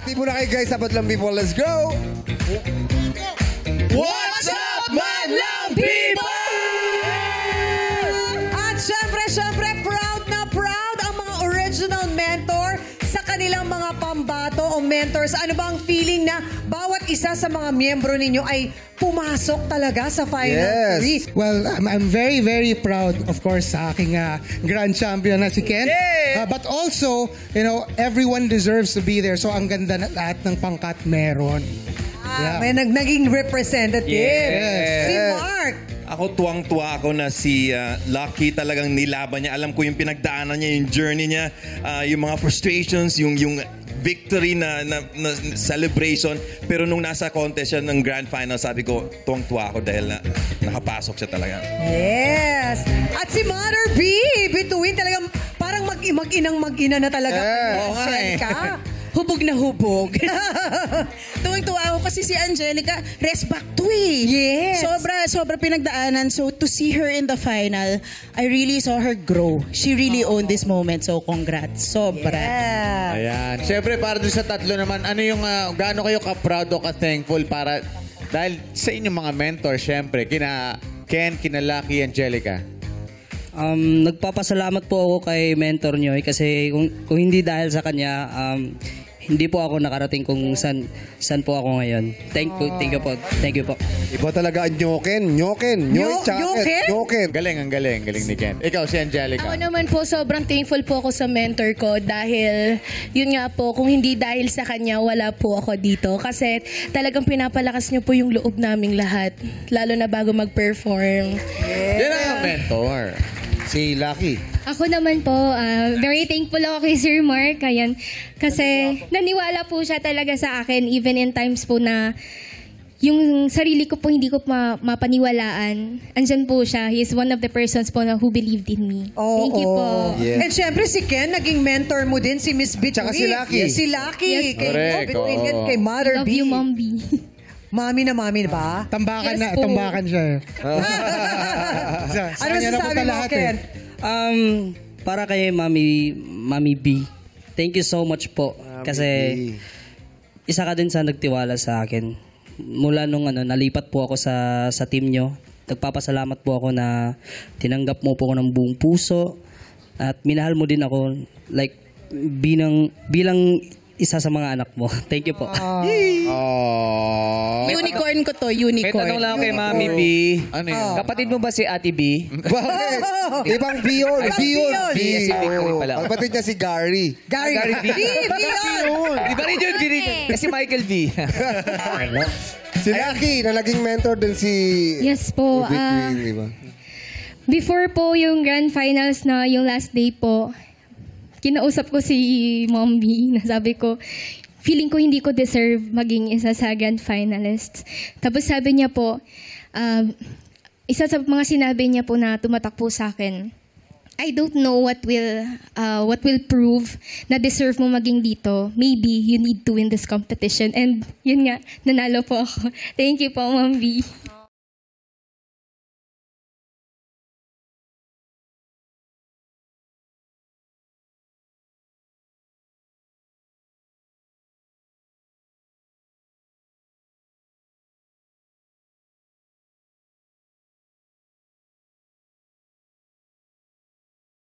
Active muna kayo guys, sabat lang people, let's go! What's up, madlang people? At syempre, proud na proud ang mga original mentor sa kanilang mga pambato o mentors. Ano ba ang feeling na bawat isa sa mga miyembro ninyo ay pumasok talaga sa Final 3? Well, I'm very, very proud, of course, sa aking grand champion na si Ken. But also, you know, everyone deserves to be there. So, ang ganda na lahat ng pangkat meron. May naging representative. Yes. Si Mark. Ako tuwang-tuwa ako na si Lucky talagang nilaban niya. Alam ko yung pinagdaanan niya, yung journey niya, yung mga frustrations, yung victory na celebration. Pero nung nasa contest siya ng grand final, sabi ko, tuwang-tuwa ako dahil nakapasok siya talaga. Yes. At si Mother B, bituin talagang parang mag-inang-mag-ina na talaga. Angelica. Hubog na hubog. Tuwang-tuwa ako kasi si Angelica, rest back to eh. Yes. Sobra pinagdaanan. So to see her in the final, I really saw her grow. She really owned this moment. So congrats. Sobra. Yeah. Ayan. Siyempre, para doon sa tatlo naman, ano yung, gaano kayo ka-proud o ka-thankful para, dahil sa inyong mga mentor, siyempre, kina Ken, kina Lucky, Angelica. Nagpapasalamat po ako kay mentor nyo kasi kung hindi dahil sa kanya, hindi po ako nakarating kung saan po ako ngayon. Thank you po. Thank you po. Iba talaga ang Nyoken. Galing, ang galing ni Ken. Ikaw, si Angelica. Ako naman po, sobrang thankful po ako sa mentor ko dahil, yun nga po, kung hindi dahil sa kanya, wala po ako dito. Kasi talagang pinapalakas niyo po yung loob naming lahat, lalo na bago mag-perform. Yan ang mentor. Si Lucky. Ako naman po, very thankful ako kay Sir Mark. Ayan, kasi naniwala po siya talaga sa akin even in times po na yung sarili ko po hindi ko mapaniwalaan. Andyan po siya. He is one of the persons po na who believed in me. Thank you po. And syempre si Ken, naging mentor mo din si Miss Bituin. Tsaka si Lucky. Si Lucky. Yes, correct. Bituin yan kay Mother Love B. you, Mom B. Mami ba? Tambakan Yes po. tambakan siya. Ano masasabi mo, Ken? Para kay Mami B, thank you so much po. Kasi isa ka din sa nagtiwala sa akin. Mula nung nalipat po ako sa team nyo, nagpapasalamat po ako na tinanggap mo po ako ng buong puso at minahal mo din ako like bilang isa sa mga anak mo. Thank you po. Unicorn ko to, unicorn. May tanong lang ako kay Mami B. Ano yun? Kapatid mo ba si Ate B? Bakit? Ibang Bion. Kapatid niya si Gary. Gary B. Di ba rin yun? Kasi Michael B. Si Lucky, na naging mentor din si... Yes po. Bituin, di ba? Before po yung grand finals na yung last day po, kinausap ko si Mom B na sabi ko, feeling ko hindi ko deserve maging isa sa grand finalists. Tapos sabi niya po, isa sa mga sinabi niya po na tumatak po sa akin, I don't know what will prove na deserve mo maging dito. Maybe you need to win this competition. And yun nga, nanalo po ako. Thank you po, Mom B.